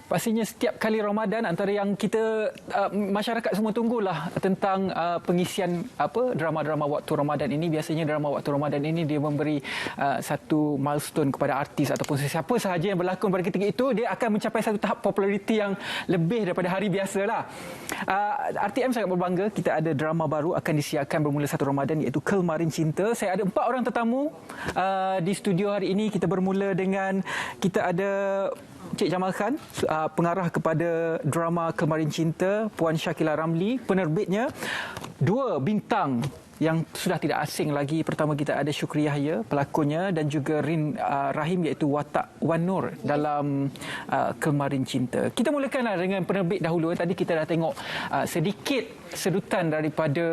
Pastinya setiap kali Ramadan antara yang kita masyarakat semua tunggulah tentang pengisian drama-drama waktu Ramadan ini. Biasanya drama waktu Ramadan ini dia memberi satu milestone kepada artis ataupun sesiapa sahaja yang berlakon pada ketika itu, dia akan mencapai satu tahap populariti yang lebih daripada hari biasalah. RTM sangat berbangga kita ada drama baru akan disiarkan bermula 1 Ramadan, iaitu Kelmarin Cinta. Saya ada 4 orang tetamu di studio hari ini. Kita bermula dengan kita ada Encik Jamal Khan, pengarah kepada drama Kelmarin Cinta, Puan Shakila Ramli, penerbitnya. 2 bintang yang sudah tidak asing lagi. Pertama kita ada Syukri Yahya, pelakonnya, dan juga Rin Rahim, iaitu watak Wan Nur dalam Kelmarin Cinta. Kita mulakanlah dengan penerbit dahulu. Tadi kita dah tengok sedikit sedutan daripada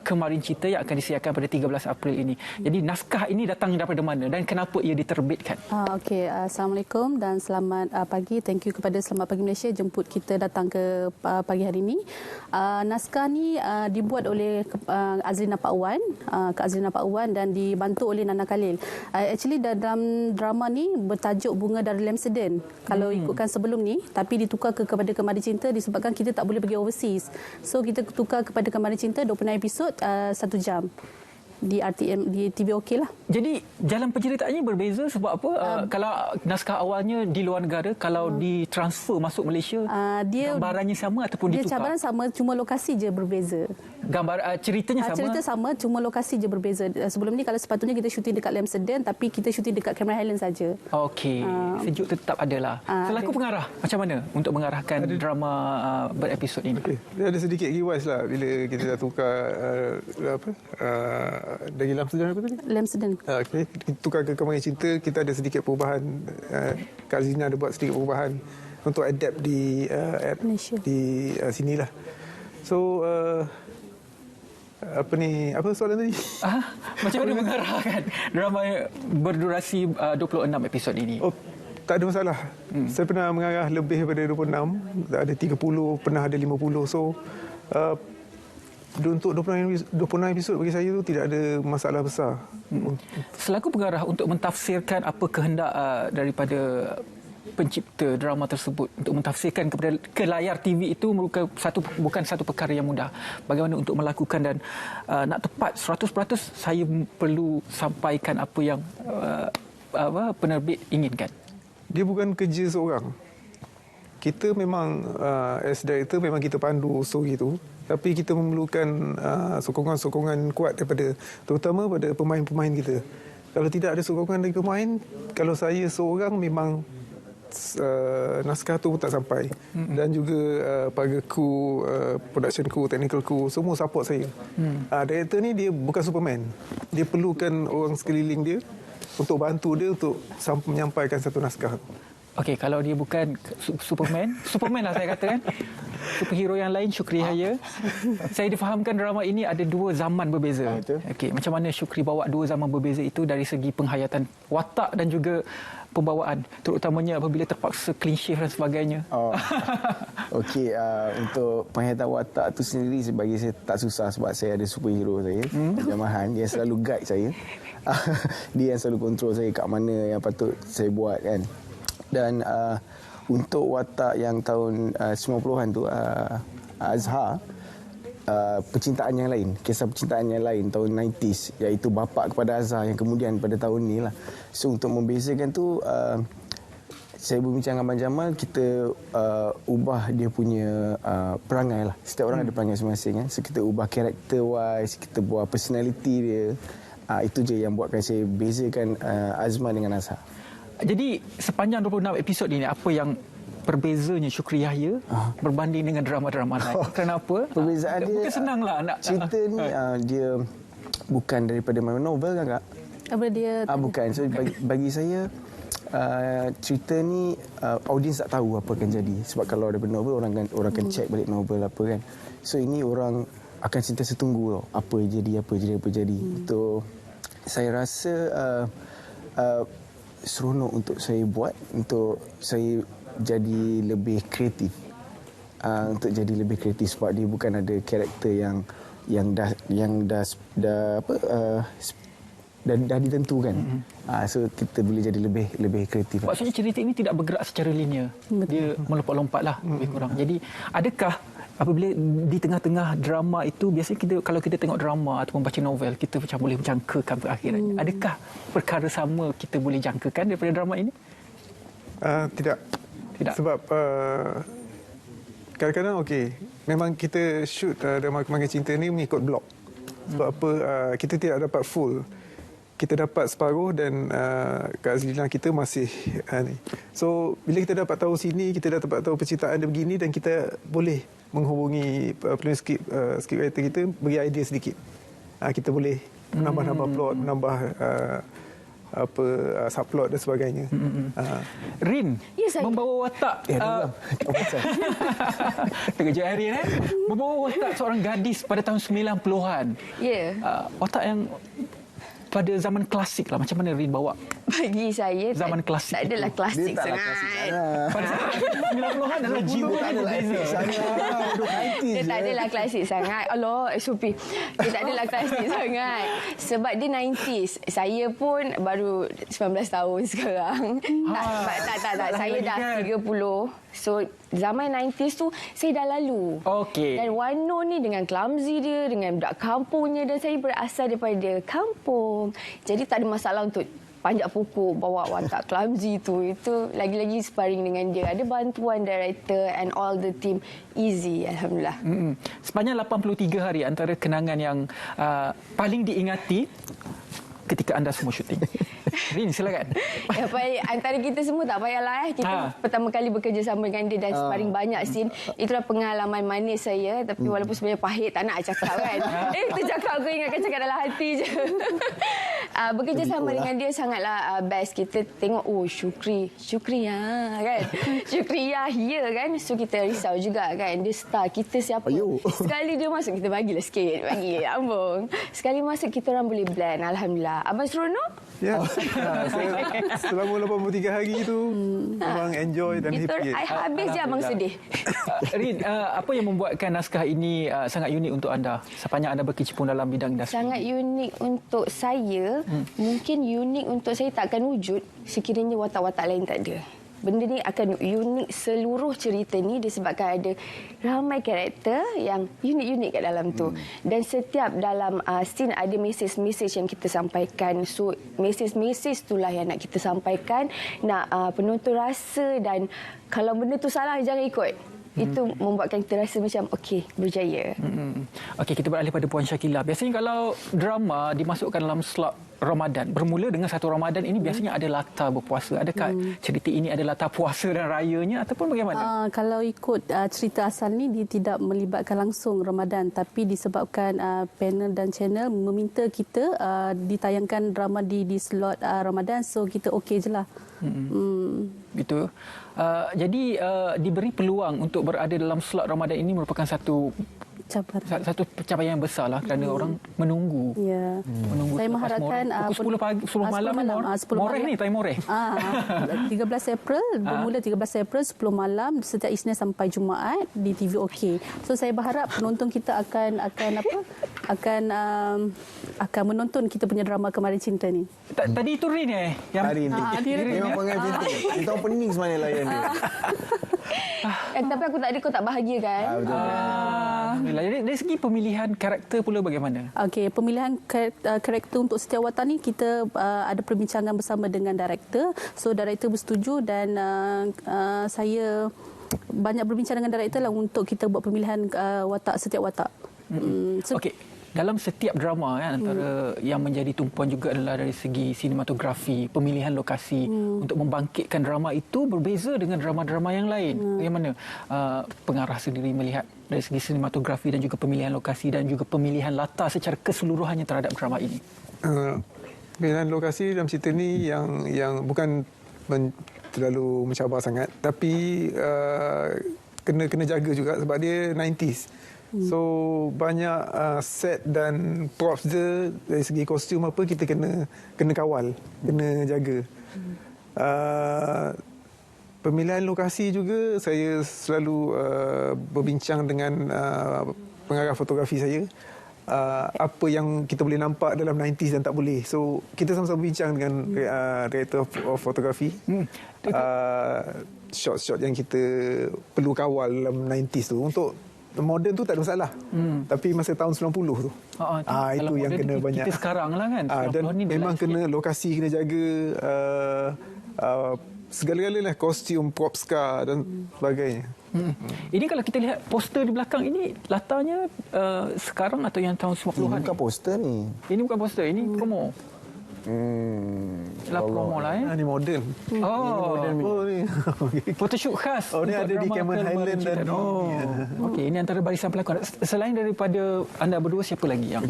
Kelmarin Cinta yang akan disiarkan pada 13 April ini. Jadi naskah ini datang daripada mana dan kenapa ia diterbitkan? Okey, Assalamualaikum dan selamat pagi. Thank you kepada Selamat Pagi Malaysia jemput kita datang ke pagi hari ini. Naskah ni dibuat oleh Azrina Pak Wan, Kak Azrina Pak Wan, dan dibantu oleh Nana Khalil. Actually dalam drama ni bertajuk Bunga dari Lemseden. Kalau ikutkan sebelum ni, tapi ditukar kepada Kelmarin Cinta disebabkan kita tak boleh pergi overseas. So kita tukar kepada Kelmarin Cinta 26 episod 1 jam. Di RTM, di TV OK lah. Jadi jalan penceritaannya berbeza sebab apa? Kalau naskah awalnya di luar negara, kalau ditransfer masuk Malaysia, gambarannya sama ataupun ditukar? Dia cabaran sama, cuma lokasi je berbeza. Ceritanya sama? Cerita sama, cuma lokasi je berbeza. Sebelum ni kalau sepatutnya kita syuting dekat Lemseden, tapi kita syuting dekat Cameron Highlands saja. Okey, sejuk tetap adalah. Selaku pengarah, macam mana untuk mengarahkan drama berepisod ini? Okay. Dia ada sedikit giwais lah bila kita dah tukar dari Lemseden apa tadi? Lemseden. Okay. Kita tukar ke Kelmarin Cinta, kita ada sedikit perubahan. Kak Zina ada buat sedikit perubahan untuk adapt di Malaysia. Di sinilah. So apa soalan tadi? Macam mana mengarahkan drama berdurasi 26 episod ini? Oh, tak ada masalah. Saya pernah mengarah lebih daripada 26, ada 30, pernah ada 50. So untuk 26 episod bagi saya tu tidak ada masalah besar. Selaku pengarah, untuk mentafsirkan apa kehendak daripada pencipta drama tersebut untuk mentafsirkan ke layar TV itu bukan satu perkara yang mudah. Bagaimana untuk melakukan dan nak tepat 100% saya perlu sampaikan apa yang penerbit inginkan. Dia bukan kerja seorang. Kita memang as director memang kita pandu story itu, tapi kita memerlukan sokongan-sokongan kuat terutama pada pemain-pemain kita. Kalau tidak ada sokongan dari pemain, kalau saya seorang memang naskah tu tak sampai. Dan juga para kru, production kru, technical kru, semua support saya. Director ni dia bukan Superman. Dia perlukan orang sekeliling dia untuk bantu dia untuk menyampaikan satu naskah. Okey, kalau dia bukan Superman lah saya katakan. Superhero yang lain, Syukri Yahya. Saya difahamkan drama ini ada 2 zaman berbeza. Okey, macam mana Syukri bawa 2 zaman berbeza itu dari segi penghayatan watak dan juga pembawaan, terutamanya apabila terpaksa clean shave dan sebagainya. Okey, untuk penghayatan watak tu sendiri bagi saya tak susah sebab saya ada superhero saya, Jamahan, dia selalu guide saya. Dia yang selalu kontrol saya kat mana yang patut saya buat kan. Dan untuk watak yang tahun 90-an tu, Azhar, percintaan yang lain, kisah percintaan yang lain tahun 90s, iaitu bapa kepada Azhar yang kemudian pada tahun ni lah. So untuk membezakan tu, saya berbincang dengan Abang Jamal, kita ubah dia punya perangai lah. Setiap orang ada perangai masing-masing kan. So kita ubah character wise, kita buat personality dia. Itu je yang buatkan saya bezakan Azman dengan Azhar. Jadi sepanjang 26 episod ini, apa yang berbezanya Syukri Yahya berbanding dengan drama-drama lain? Kenapa? Perbezaan dia bukan senanglah nak cerita ni dia bukan daripada novel kan Kak? Apa dia? Bukan. So bagi saya cerita ni audiens tak tahu apa akan jadi. Sebab kalau daripada novel orang akan check balik novel apa kan. So ini orang akan sentiasa tunggu apa jadi. So saya rasa seronok untuk saya buat, untuk saya jadi lebih kreatif. Sebab dia bukan ada karakter yang dah dah ditentukan. So kita boleh jadi lebih kreatif. Maksudnya cerita ini tidak bergerak secara linear. Dia melompat-lompat lah lebih kurang. Jadi adakah apabila di tengah-tengah drama itu, biasanya kalau kita tengok drama ataupun baca novel, kita macam boleh menjangkakan akhirannya. Adakah perkara sama kita boleh jangkakan daripada drama ini? Tidak. Sebab kadang-kadang memang kita shoot drama Kemangkan Cinta ni mengikut blok. Sebab apa, kita tidak dapat full. Kita dapat separuh dan Kak Azlina kita masih ni. So bila kita dapat tahu sini, kita dah dapat tahu penciptaan dia begini, dan kita boleh menghubungi penulis script writer kita, beri idea sedikit. Kita boleh menambah-nambah plot, menambah subplot dan sebagainya. Rin, Ya, saya. membawa watak terkejut Rin membawa watak seorang gadis pada tahun 90-an. Ya. Watak yang pada zaman klasik lah. Macam mana Rin bawa Bagi saya zaman klasik tak adalah itu? klasik Dia taklah sangat. klasik sangat. Pada 90-an adalah jiwa Tak adalah berbeza. klasik sangat. Dia tak adalah klasik sangat. Allah, SOP. Dia tak adalah klasik sangat. Sebab dia 90s. Saya pun baru 19 tahun sekarang. Tak. Saya dah 30. So, zaman 90s tu, saya dah lalu. Okey. Dan Wano ni dengan clumsy dia, dengan budak kampungnya. Dan saya berasal daripada kampung. Jadi, tak ada masalah untuk panjat pokok, bawa watak clumsy tu. Itu lagi-lagi sparring dengan dia. Ada bantuan director and all the team. Easy, Alhamdulillah. Sepanjang 83 hari antara kenangan yang paling diingati ketika anda semua syuting. Rin, silakan. Ya, antara kita semua tak payahlah. Kita pertama kali bekerja sama dengan dia dan sparring banyak scene. Itulah pengalaman manis saya. Tapi walaupun sebenarnya pahit, tak nak cakap kan. Itu cakap, aku ingatkan cakap dalam hati je. Bekerja sama dengan dia sangatlah best. Kita tengok, Syukri kan. Syukriah, ya kan. So kita risau juga kan. Dia star, kita siapa. Sekali dia masuk, kita bagilah sikit. Bagi, ambung. Sekali masuk, kita orang boleh blend. Alhamdulillah. Abang seronok? Ya. Selama 83 hari itu memang enjoy dan Itu happy. habis je abang sedih. Rin, apa yang membuatkan naskah ini sangat unik untuk anda sepanjang anda berkecimpung dalam bidang industri? Sangat unik untuk saya. Mungkin unik untuk saya tak akan wujud sekiranya watak-watak lain tak ada. Benda ni akan unik, seluruh cerita ni disebabkan ada ramai karakter yang unik-unik kat dalam tu. Dan setiap dalam scene ada mesej-mesej yang kita sampaikan. So, mesej-mesej itulah yang nak kita sampaikan. Nak penonton rasa, dan kalau benda tu salah, jangan ikut. Itu membuatkan kita rasa macam okey, berjaya. Okey, kita beralih pada Puan Syakila. Biasanya kalau drama dimasukkan dalam slot Ramadan, bermula dengan satu Ramadan ini biasanya ada latar berpuasa. Adakah cerita ini ada latar puasa dan rayanya ataupun bagaimana? Kalau ikut cerita asal ni, dia tidak melibatkan langsung Ramadan, tapi disebabkan panel dan channel meminta kita ditayangkan drama di slot Ramadan, so kita okey je lah. Gitu. Jadi diberi peluang untuk berada dalam slot Ramadan ini merupakan satu pencapaian yang besar lah, kerana orang menunggu. Ya. Menunggu Saya selepas mengharapkan pukul 10 pagi, 10 malam, 10 moreh malam. ni, time moreh. 13 April, bermula 13 April 10 malam setiap Isnin sampai Jumaat di TV OK. So saya berharap penonton kita akan menonton kita punya drama Kemarin Cinta ni. Tadi itu Rin yang Hari ni memang pengen cinta. Kita pening sebenarnya layan dia. Tapi aku tak ada, kau tak bahagia kan? Alhamdulillah. Jadi dari segi pemilihan karakter pula bagaimana? Okey, pemilihan karakter untuk setiap watak ni kita ada perbincangan bersama dengan director. So director bersetuju dan saya banyak berbincang dengan director lah untuk kita buat pemilihan setiap watak. Okey. Dalam setiap drama antara yang menjadi tumpuan juga adalah dari segi sinematografi, pemilihan lokasi untuk membangkitkan drama itu berbeza dengan drama-drama yang lain. Bagaimana pengarah sendiri melihat dari segi sinematografi dan juga pemilihan lokasi dan juga pemilihan latar secara keseluruhannya terhadap drama ini? Pemilihan lokasi dalam cerita ni yang bukan terlalu mencabar sangat, tapi kena jaga juga sebab dia 90s. So banyak set dan props dia dari segi kostum apa kita kena kawal, kena jaga. Pemilihan lokasi juga saya selalu berbincang dengan pengarah fotografi saya apa yang kita boleh nampak dalam 90s dan tak boleh. So kita sama-sama bincang dengan director of photography. Shot-shot yang kita perlu kawal dalam 90s tu untuk moden tu tak ada masalah. Tapi masa tahun 90 tu. Itu yang kena banyak. Kita sekarang lah kan. Dan memang kena lokasi kena jaga segala-galanya lah, kostum, props car dan sebagainya. Ini kalau kita lihat poster di belakang ini latarnya sekarang atau yang tahun 90-an? Bukan poster ni. Ini bukan poster, ini promo. Lah promo lah Ni moden. Ni. Photoshoot khas. Ni ada di drama Cameron Highland dan Okey, ini antara barisan pelakon. Selain daripada anda berdua, siapa lagi yang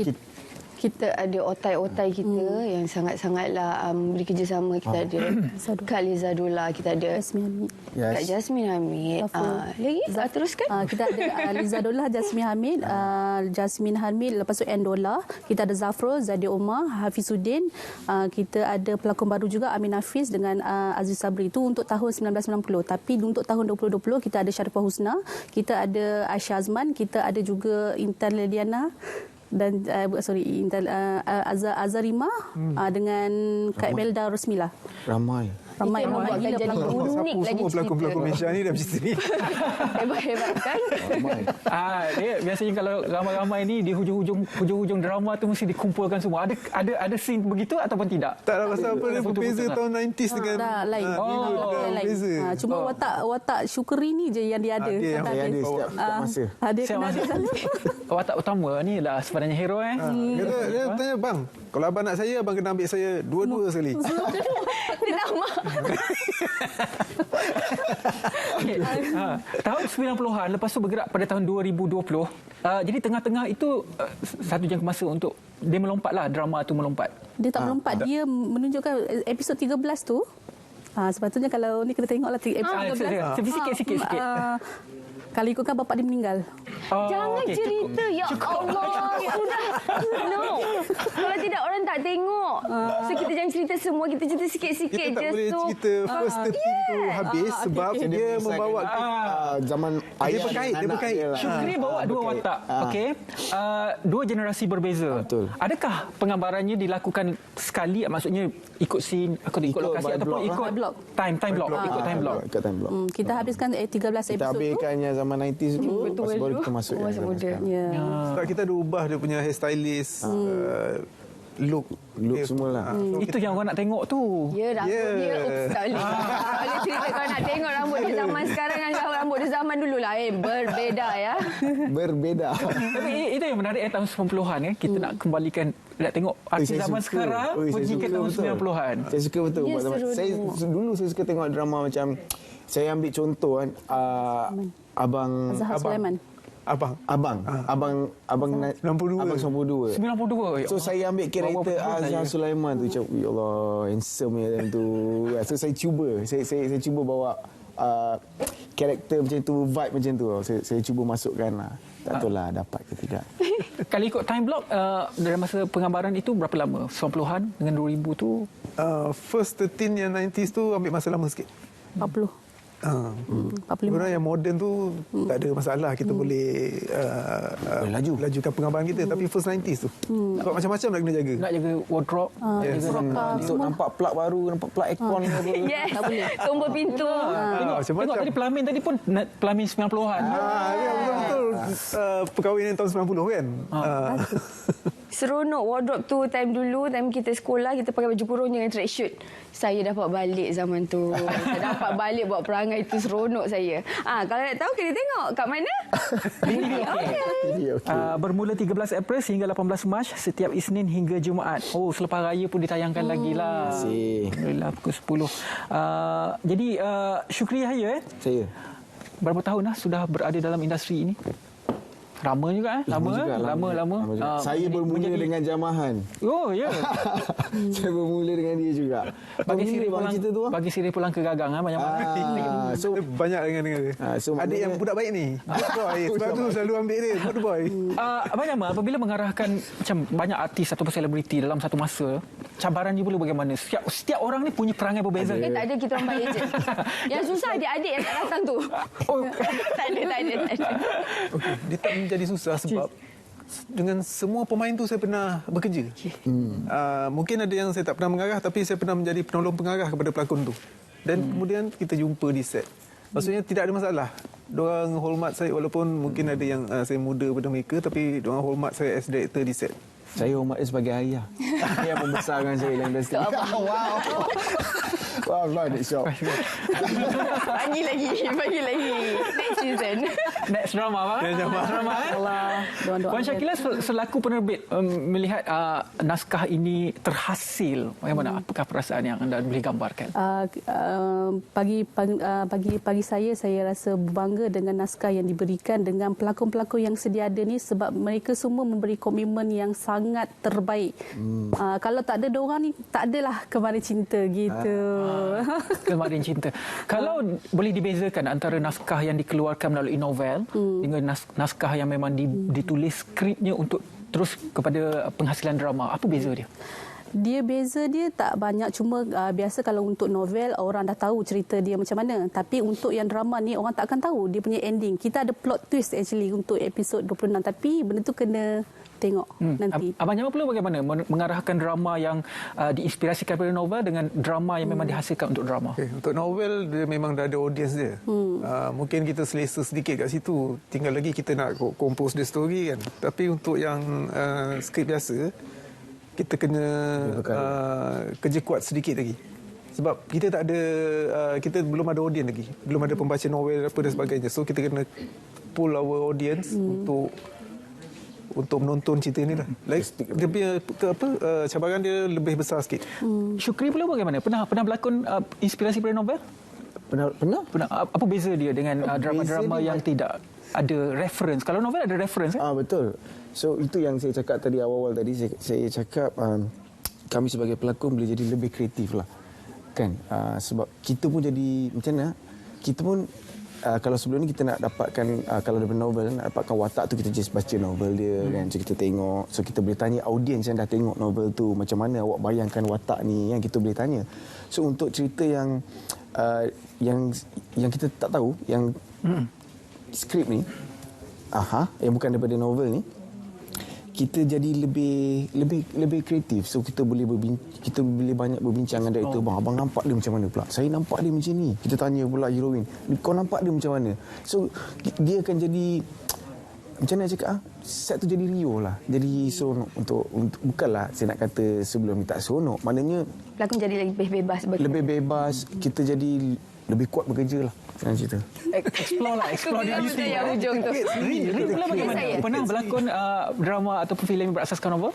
Kita ada otai-otai kita yang sangat-sangatlah bekerjasama. Kita ada Kak Liza Dola, kita ada Kak Jasmine Hamid. Lagi? Teruskan. Kita ada Liza Dola, Jasmine Hamid, lepas tu Endola. Kita ada Zafrul, Zadi Omar, Hafizuddin. Kita ada pelakon baru juga Amin Hafiz dengan Aziz Sabri. Itu untuk tahun 1990. Tapi untuk tahun 2020 kita ada Sharifah Husna, kita ada Aisyah Azman, kita ada juga Intan Leliana dan Azarima dengan Kak Melda Rosmila. Ramai yang membuatkan jadi unik lagi semua pelakon-pelakon Malaysia ni dalam cerita ni. Hebat-hebat kan? dia biasanya kalau ramai-ramai ni di hujung-hujung drama tu mesti dikumpulkan semua. Ada scene begitu ataupun tidak? Tak ada pasal apa, dia berbeza tahun 90s dengan lain. beza. Cuma watak Syukri ni je yang dia ada. Yang ada setiap masa. Dia kena ada selalu. Watak utama ni lah sebenarnya hero Dia tanya, bang, kalau abang nak saya, abang kena ambil saya dua-dua sekali. Dia tak mahu. Tahun 90-an, lepas tu bergerak pada tahun 2020. Jadi tengah-tengah itu satu jangka masa untuk dia melompatlah, drama tu melompat. Dia tak melompat, dia menunjukkan episod 13 tu. Sepatutnya kalau ni kena tengoklah episod 13. Sikit. Kalau ikutkan bapak dia meninggal. Jangan cerita. Ya Allah. Sudah. No. Kalau tidak orang tak tengok. So kita jangan cerita semua. Kita cerita sikit-sikit Kita tak je. boleh cerita first 13 tu habis sebab dia membawa zaman dia berkait. Syukri bawa dua watak. Okey. Dua generasi berbeza. Betul. Adakah penggambarannya dilakukan sekali, maksudnya ikut scene, ikut lokasi ataupun ikut time block, ikut time block. Kita habiskan 13 episod tu. Kita habiskannya zaman 90s dulu, lepas baru kita masuk Masa muda. Sebab kita ada ubah dia punya hairstylist, look semualah. Itu yang orang nak tengok tu. Ya, rambut dia sekali. Boleh cerita kalau nak tengok rambut dia zaman sekarang dengan rambut dia zaman dulu lah. Berbeza ya. Berbeza. Tapi itu yang menarik tahun 90-an Kita nak kembalikan, nak tengok artis zaman sekarang pergi ke tahun 90-an. Saya suka betul. Ya, Dulu saya suka tengok drama macam, saya ambil contoh kan, Abang Zahar Sulaiman. Abang 92. 92. So saya ambil karakter Azhar Sulaiman tu, macam ya Allah, handsome ya time tu. So saya cuba, saya cuba bawa karakter macam tu, vibe macam tu. Saya cuba masukkan lah. Tak tahu lah dapat ke tidak. Kalau ikut time block, dari masa penggambaran itu berapa lama? 90-an dengan 2000 tu? First 13 yang 90s tu ambil masa lama sikit. 45. Orang yang moden tu tak ada masalah, kita boleh lajukan penggambaran kita. Tapi first 90s tu sebab macam-macam nak kena jaga. Nak jaga wardrobe. Untuk nampak plug baru, nampak plug aircon ke apa. Yes. Tombol pintu. Tengok tadi pelamin tadi pun pelamin 90-an. Betul-betul perkahwinan tahun 90 kan. Seronok wardrobe tu time dulu, time kita sekolah, kita pakai baju kurung dengan tracksuit. Saya dapat balik zaman tu. Saya dapat balik buat perangai tu, seronok saya. Kalau nak tahu kena tengok kat mana? Bermula 13 April sehingga 18 Mac setiap Isnin hingga Jumaat. Selepas raya pun ditayangkan lagi lah. Alhamdulillah pukul 10. Jadi Syukri Yahya Saya. Berapa tahun dah sudah berada dalam industri ini? Lama juga Lama. Saya bermula dengan Jamahan. Oh ya. Saya bermula dengan dia juga. Bagi siri pulang ke gagang banyak banget. So banyak dengan so adik yang budak baik ni. Good boy. Sebab tu selalu ambil dia good boy. Abang Jamal, apabila mengarahkan macam banyak artis ataupun selebriti dalam satu masa, cabarannya pula bagaimana? Setiap orang ni punya perangai berbeza. Tak ada, kita orang baik je. Yang susah adik-adik yang tak datang tu. Tak ada. Okey, dia tak menjadi susah sebab dengan semua pemain tu saya pernah bekerja. Mungkin ada yang saya tak pernah mengarah, tapi saya pernah menjadi penolong pengarah kepada pelakon tu. Dan kemudian kita jumpa di set. Maksudnya tidak ada masalah. Diorang hormat saya, walaupun mungkin ada yang saya muda pada mereka, tapi diorang hormat saya as director di set. Saya hormat dia sebagai ayah. Dia membesarkan saya dalam industri. Wow. Wow, banyak shock. Bagi lagi. Next season. Next drama, drama Allah. Puan Syakila selaku penerbit melihat naskah ini terhasil, bagaimana? Apakah perasaan yang anda boleh gambarkan? Bagi saya rasa bangga dengan naskah yang diberikan dengan pelakon-pelakon yang sedia ada ni, sebab mereka semua memberi komitmen yang sangat terbaik. Kalau tak ada diorang ni, tak adalah Kemarin Cinta gitu. Kemarin Cinta. Kalau boleh dibezakan antara naskah yang dikeluarkan melalui novel dengan naskah yang memang ditulis skripnya untuk terus kepada penghasilan drama, apa beza dia? Beza dia tak banyak, cuma biasa kalau untuk novel orang dah tahu cerita dia macam mana, tapi untuk yang drama ni orang tak akan tahu dia punya ending. Kita ada plot twist actually untuk episod 26, tapi benda tu kena tengok nanti. Abang Jamal pula bagaimana mengarahkan drama yang diinspirasikan daripada novel dengan drama yang memang dihasilkan untuk drama? Untuk novel dia memang dah ada audience dia. Mungkin kita selesa sedikit kat situ, tinggal lagi kita nak compose the story kan. Tapi untuk yang skrip biasa, kita kena kerja kuat sedikit lagi. Sebab kita tak ada, kita belum ada audience lagi, belum ada pembaca novel apa dan sebagainya. So kita kena pull our audience untuk menonton cerita ni lah. Dia punya cabaran dia lebih besar sikit. Syukri pula bagaimana? Pernah berlakon inspirasi pada novel? Pernah. Apa beza dia dengan drama-drama yang tidak ada reference? Kalau novel ada reference kan? Betul. So itu yang saya cakap tadi awal-awal tadi, saya cakap kami sebagai pelakon boleh jadi lebih kreatif lah. Kan? Sebab kita pun jadi macam mana? Kita pun kalau sebelum ni kita nak dapatkan kalau daripada novel, nak dapatkan watak tu kita just baca novel dia kan, so kita tengok, so kita boleh tanya audiens yang dah tengok novel tu macam mana awak bayangkan watak ni, yang kita boleh tanya. So untuk cerita yang kita tak tahu, yang skrip ni yang bukan daripada novel ni, kita jadi lebih kreatif. So kita boleh banyak berbincang dengan director. Abang nampak dia macam mana pula? Saya nampak dia macam ni. Kita tanya pula heroin, kau nampak dia macam mana? So dia akan jadi, macam mana cakap, set tu jadi rio lah, jadi seronok untuk bukanlah saya nak kata sebelum ni tak seronok, maknanya pelakon jadi lebih bebas kita jadi lebih kuat bekerja lah dengan cerita. Explore diri sendiri. Rin pula bagaimana? Pernah berlakon drama ataupun filem yang berasaskan novel?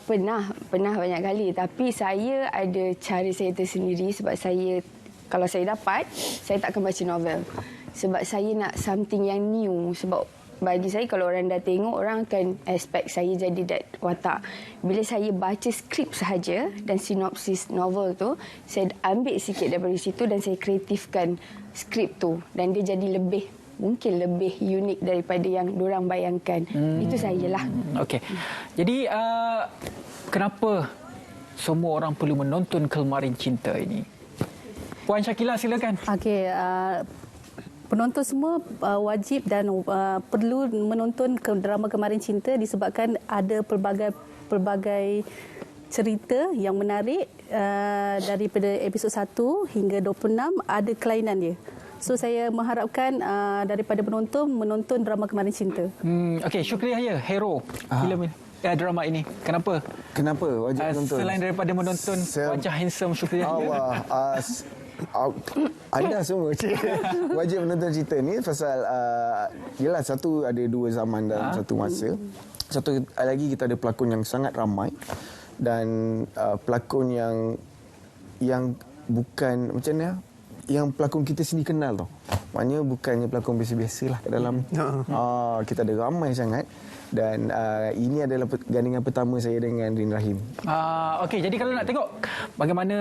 Pernah banyak kali, tapi saya ada cara saya tersendiri. Sebab kalau saya dapat, saya tak akan baca novel. Sebab saya nak something yang new. Sebab bagi saya, kalau orang dah tengok, orang akan expect saya jadi that watak. Bila saya baca skrip sahaja dan sinopsis novel tu, saya ambil sikit daripada situ dan saya kreatifkan skrip tu. Dan dia jadi mungkin lebih unik daripada yang diorang bayangkan. Itu sajalah. Okey. Jadi, kenapa semua orang perlu menonton Kemarin Cinta ini? Puan Syakila, silakan. Okey. Penonton semua wajib dan perlu menonton drama Kemarin Cinta disebabkan ada pelbagai cerita yang menarik daripada episod 1 hingga 26 ada kelainan dia. So saya mengharapkan daripada penonton menonton drama Kemarin Cinta. Okey, Syukri Yahya, hero filem drama ini. Kenapa wajib menonton? Selain daripada menonton wajah handsome Syukri Yahya. Anda semua wajib menonton cerita ni pasal yelah, satu ada dua zaman dalam satu masa. Satu lagi kita ada pelakon yang sangat ramai dan pelakon yang bukan macam mana, yang pelakon kita sendiri kenal tau. Maknanya bukannya pelakon biasa-biasa lah kat dalam. Kita ada ramai sangat. Dan ini adalah gandingan pertama saya dengan Rin Rahim. Okey, jadi kalau nak tengok bagaimana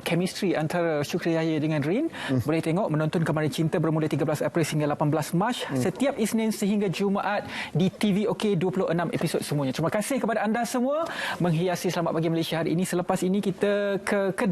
chemistry antara Syukri Yahya dengan Rin, boleh tengok menonton Kemarin Cinta bermula 13 April hingga 18 Mac setiap Isnin sehingga Jumaat di TV OK 26 episod semuanya. Terima kasih kepada anda semua menghiasi Selamat Pagi Malaysia hari ini. Selepas ini kita ke